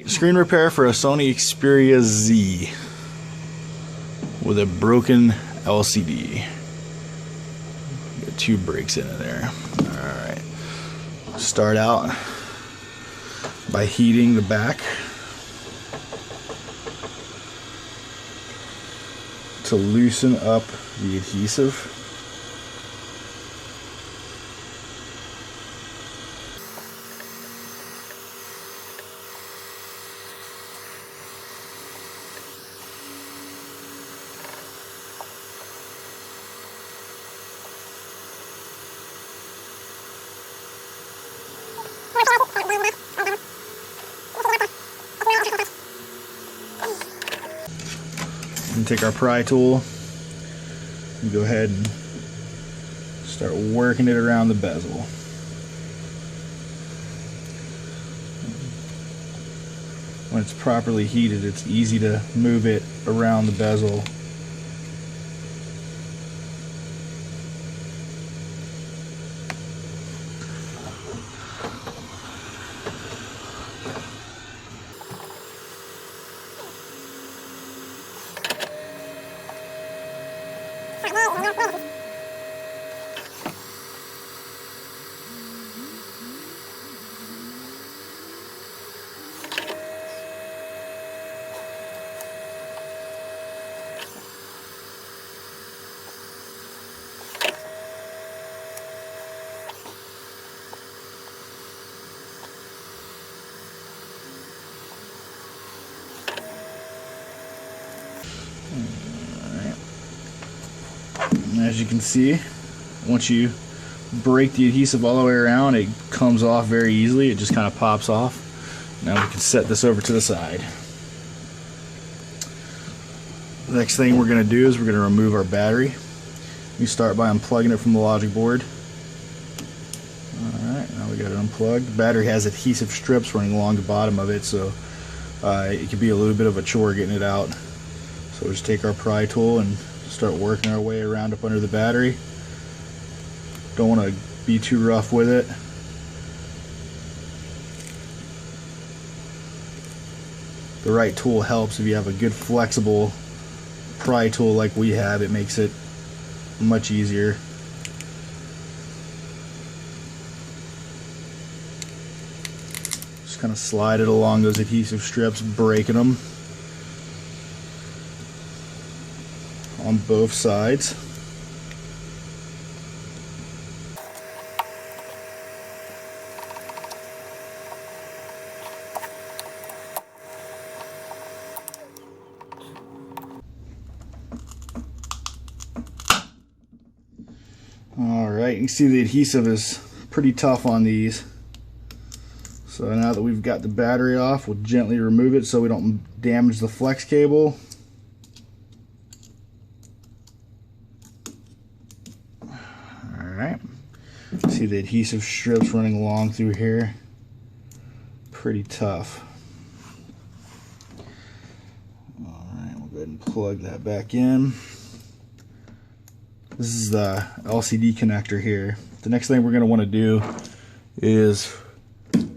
Screen repair for a Sony Xperia Z with a broken LCD. Got two breaks in there. Alright. Start out by heating the back to loosen up the adhesive. And take our pry tool and go ahead and start working it around the bezel. When it's properly heated, it's easy to move it around the bezel. As you can see, once you break the adhesive all the way around, it comes off very easily. It just kind of pops off. Now we can set this over to the side. The next thing we're going to do is we're going to remove our battery. We start by unplugging it from the logic board. Alright, now we got it unplugged. The battery has adhesive strips running along the bottom of it, so it can be a little bit of a chore getting it out. So we'll just take our pry tool and start working our way around up under the battery. Don't want to be too rough with it. The right tool helps. If you have a good flexible pry tool like we have, it makes it much easier. Just kind of slide it along those adhesive strips, breaking them on both sides. Alright, you can see the adhesive is pretty tough on these. So now that we've got the battery off, we'll gently remove it so we don't damage the flex cable. Alright, see the adhesive strips running along through here. Pretty tough. Alright, we'll go ahead and plug that back in. This is the LCD connector here. The next thing we're going to want to do is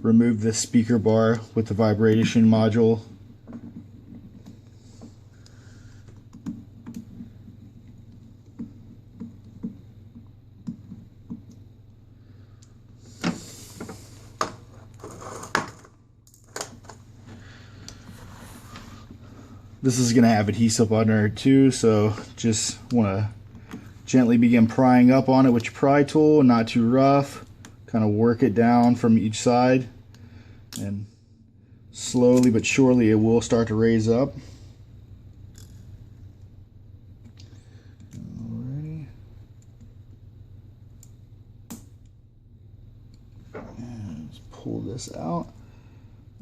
remove this speaker bar with the vibration module. This is going to have adhesive under it too, so just want to gently begin prying up on it with your pry tool, not too rough. Kind of work it down from each side, and slowly but surely it will start to raise up. Alrighty. And let's pull this out.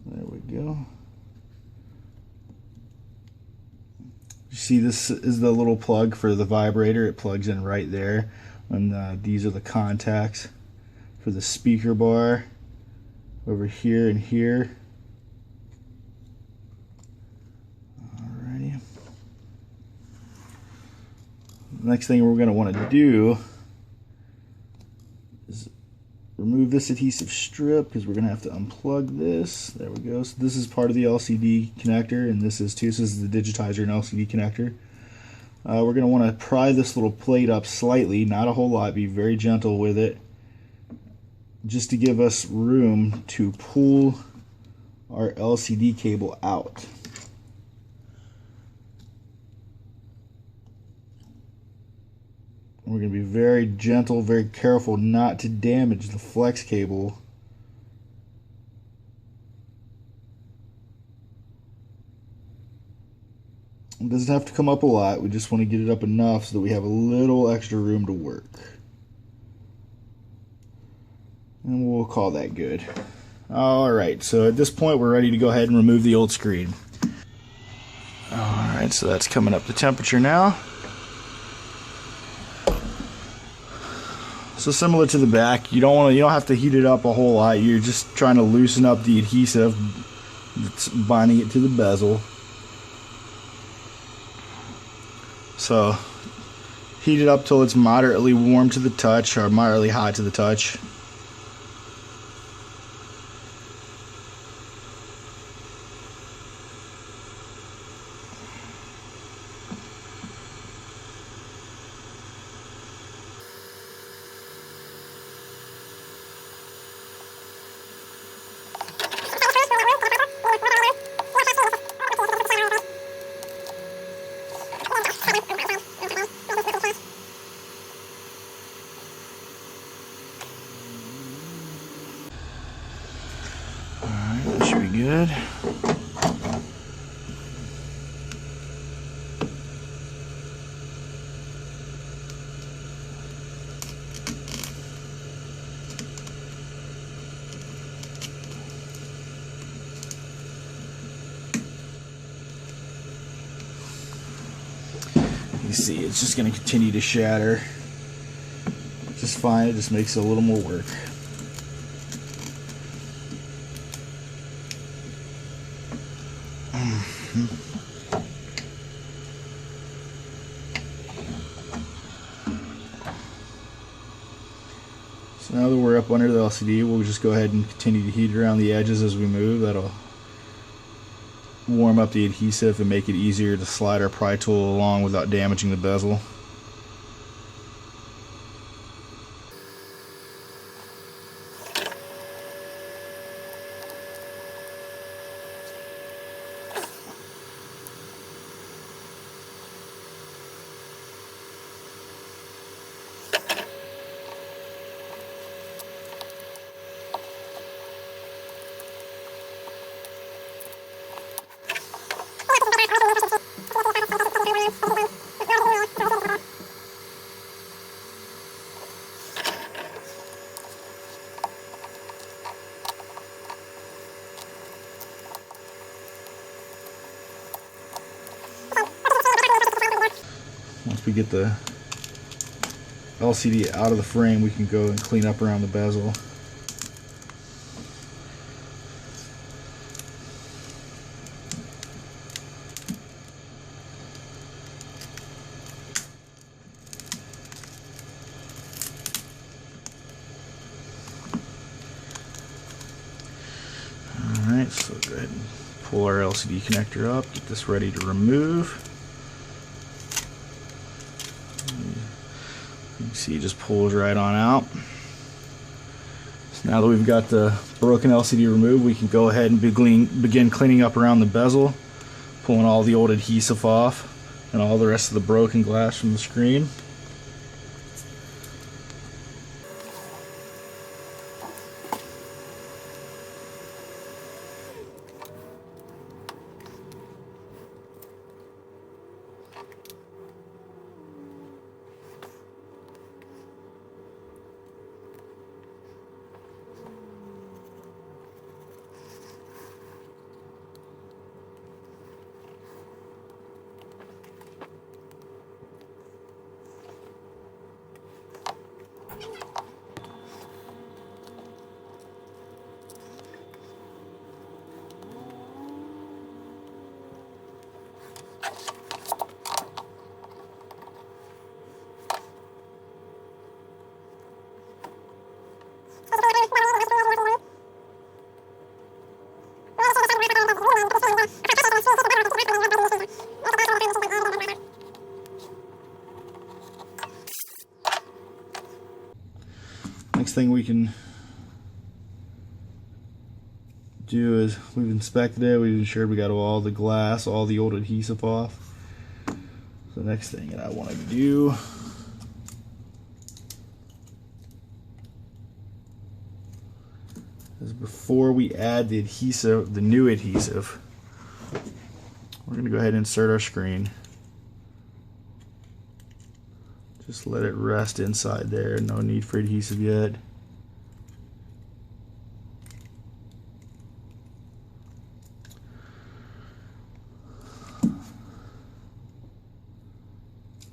There we go. You see, this is the little plug for the vibrator. It plugs in right there, and these are the contacts for the speaker bar over here and here. Alrighty. Next thing we're going to want to do is remove this adhesive strip because we're going to have to unplug this. There we go. So this is part of the LCD connector, and this is too. So this is the digitizer and LCD connector. We're going to want to pry this little plate up slightly, not a whole lot, be very gentle with it, just to give us room to pull our LCD cable out. We're going to be very gentle, very careful not to damage the flex cable. It doesn't have to come up a lot. We just want to get it up enough so that we have a little extra room to work. And we'll call that good. Alright, so at this point we're ready to go ahead and remove the old screen. Alright, so that's coming up to temperature now. So similar to the back, you don't have to heat it up a whole lot. You're just trying to loosen up the adhesive that's binding it to the bezel. So heat it up till it's moderately warm to the touch, or moderately hot to the touch. That should be good. You see, it's just going to continue to shatter. Just fine, it just makes it a little more work. So now that we're up under the LCD, we'll just go ahead and continue to heat around the edges as we move. That'll warm up the adhesive and make it easier to slide our pry tool along without damaging the bezel. Once we get the LCD out of the frame, we can go and clean up around the bezel. Alright, so go ahead and pull our LCD connector up, get this ready to remove. You can see it just pulls right on out. So now that we've got the broken LCD removed, we can go ahead and begin cleaning up around the bezel, pulling all the old adhesive off and all the rest of the broken glass from the screen. Next thing we can do is we've inspected it, we've ensured we got all the glass, all the old adhesive off. So the next thing that I want to do is before we add the adhesive, the new adhesive, we're going to go ahead and insert our screen. Just let it rest inside there, no need for adhesive yet.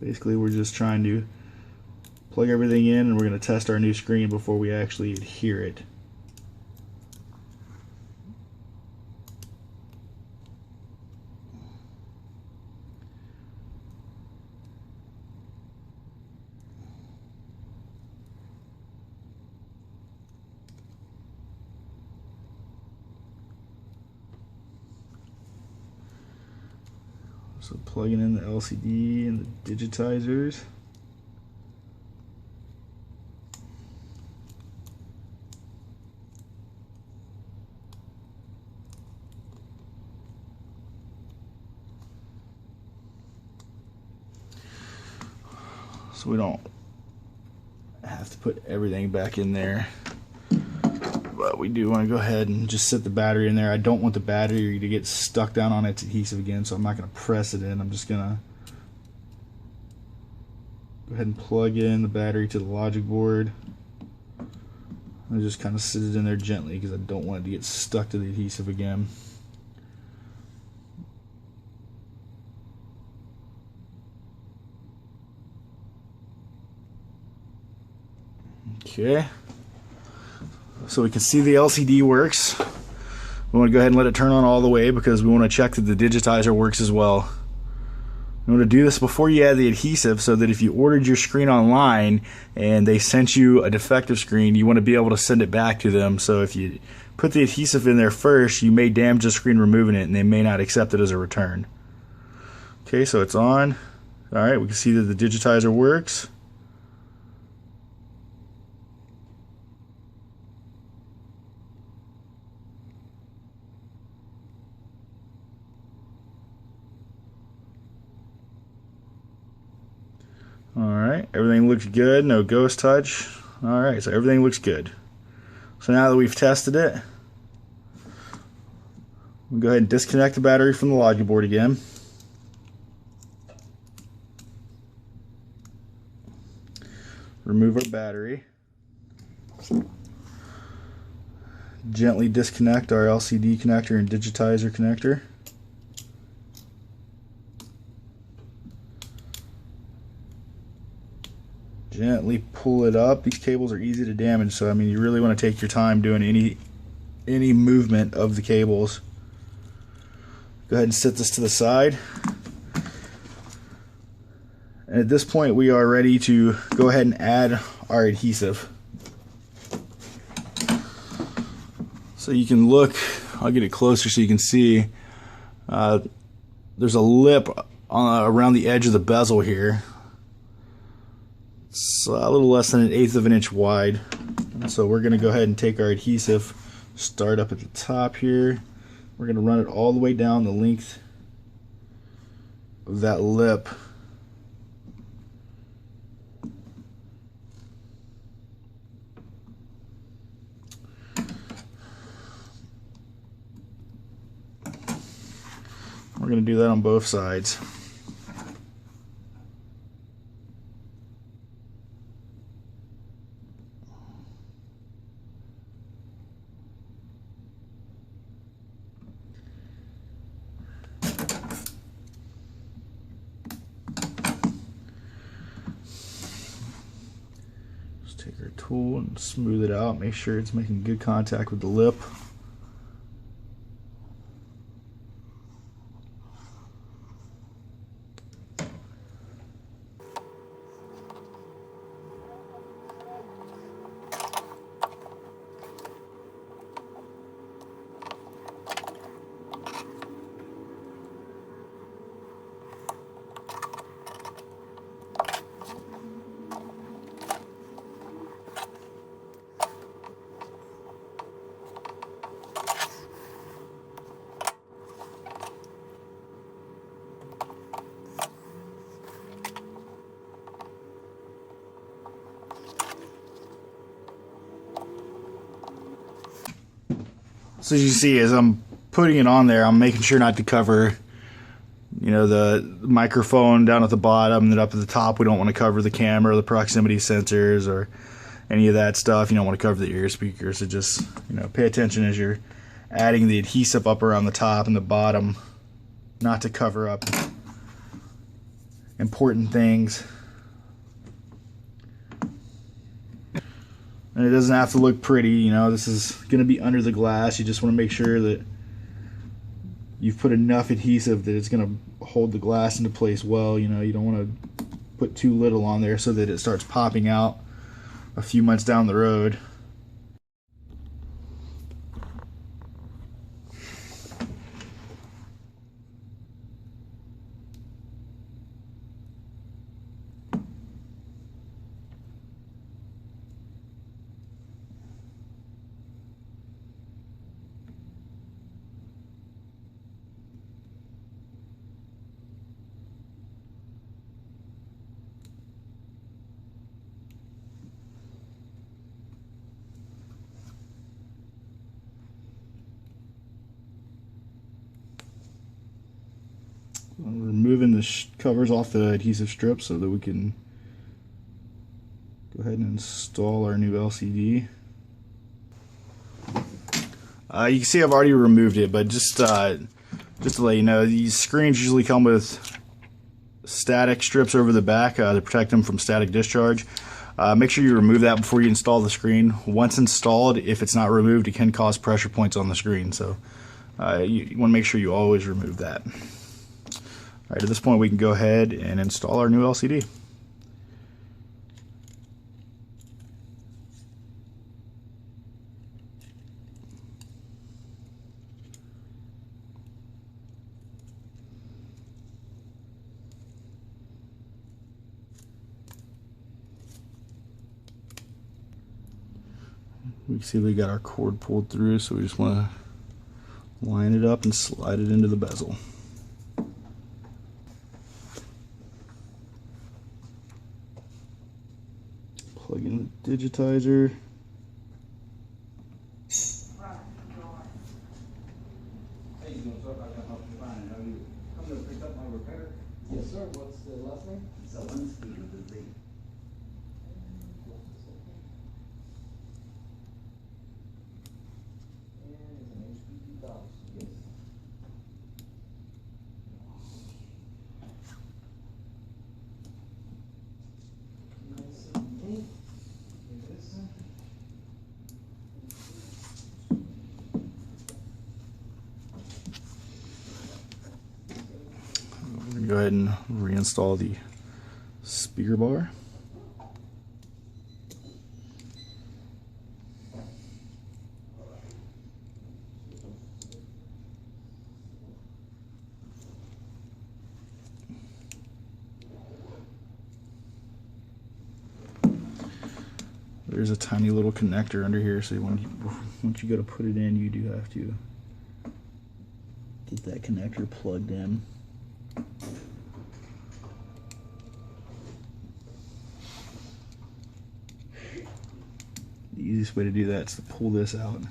Basically, we're just trying to plug everything in, and we're going to test our new screen before we actually adhere it. So plugging in the LCD and the digitizers. So we don't have to put everything back in there. But we do want to go ahead and just set the battery in there. I don't want the battery to get stuck down on its adhesive again, so I'm not going to press it in. I'm just going to go ahead and plug in the battery to the logic board. I just kind of sit it in there gently because I don't want it to get stuck to the adhesive again. Okay. So we can see the LCD works. We want to go ahead and let it turn on all the way because we want to check that the digitizer works as well. You want to do this before you add the adhesive so that if you ordered your screen online and they sent you a defective screen, you want to be able to send it back to them. So if you put the adhesive in there first, you may damage the screen removing it and they may not accept it as a return. Okay, so it's on. Alright, we can see that the digitizer works. Alright, everything looks good, no ghost touch. Alright, so everything looks good. So now that we've tested it, we'll go ahead and disconnect the battery from the logic board again. Remove our battery. Gently disconnect our LCD connector and digitizer connector. Gently pull it up. These cables are easy to damage, so I mean you really want to take your time doing any movement of the cables. Go ahead and set this to the side. And at this point we are ready to go ahead and add our adhesive. So you can look, I'll get it closer so you can see, there's a lip around the edge of the bezel here. It's a little less than 1/8 of an inch wide. And so we're going to go ahead and take our adhesive, start up at the top here. We're going to run it all the way down the length of that lip. We're going to do that on both sides. Just take our tool and smooth it out, make sure it's making good contact with the lip. So as you see, as I'm putting it on there, I'm making sure not to cover, you know, the microphone down at the bottom, and then up at the top we don't want to cover the camera, the proximity sensors, or any of that stuff. You don't want to cover the ear speakers, so just, you know, pay attention as you're adding the adhesive up around the top and the bottom, not to cover up important things. And it doesn't have to look pretty, you know, this is going to be under the glass. You just want to make sure that you've put enough adhesive that it's going to hold the glass into place well. You know, you don't want to put too little on there so that it starts popping out a few months down the road. I'm removing the covers off the adhesive strip so that we can go ahead and install our new LCD. You can see I've already removed it, but just to let you know, these screens usually come with static strips over the back to protect them from static discharge. Make sure you remove that before you install the screen. Once installed, if it's not removed, it can cause pressure points on the screen, so you want to make sure you always remove that. Alright, at this point we can go ahead and install our new LCD. We can see we got our cord pulled through, so we just want to line it up and slide it into the bezel. Plug in the digitizer. Yes, sir. What's the last name? Zelensky with the Z. And it's an HP 2000. Yes. Nice and neat. Give this one. We're going to go ahead and reinstall the speaker bar. There's a tiny little connector under here, so once you go to put it in, you do have to get that connector plugged in. The easiest way to do that is to pull this out.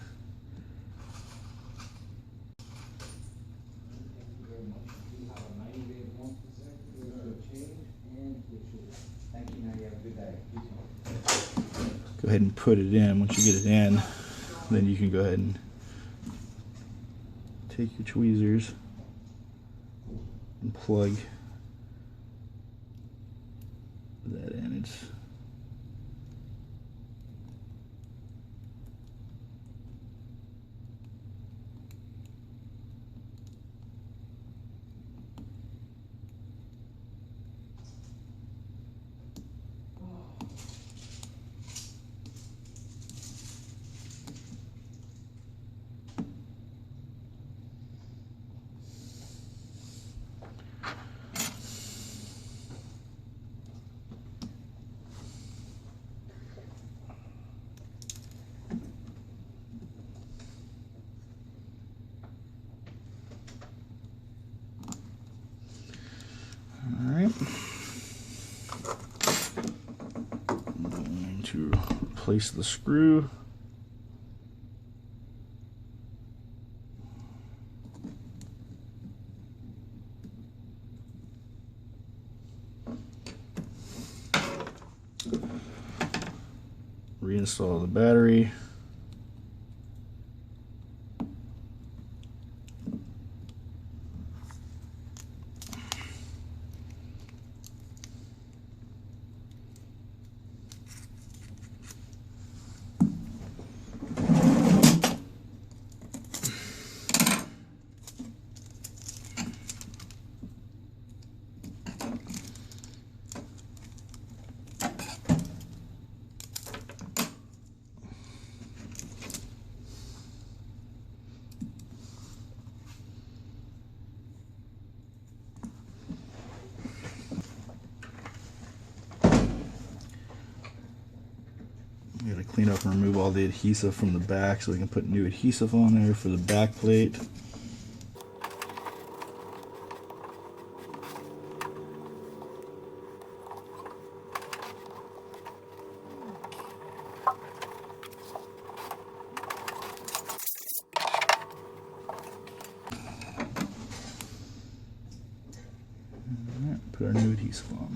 Go ahead and put it in. Once you get it in, then you can go ahead and take your tweezers and plug that in. It's alright. I'm going to replace the screw. Reinstall the battery. We gotta clean up and remove all the adhesive from the back so we can put new adhesive on there for the back plate. Alright, put our new adhesive on.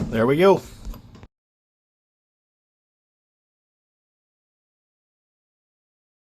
There we go.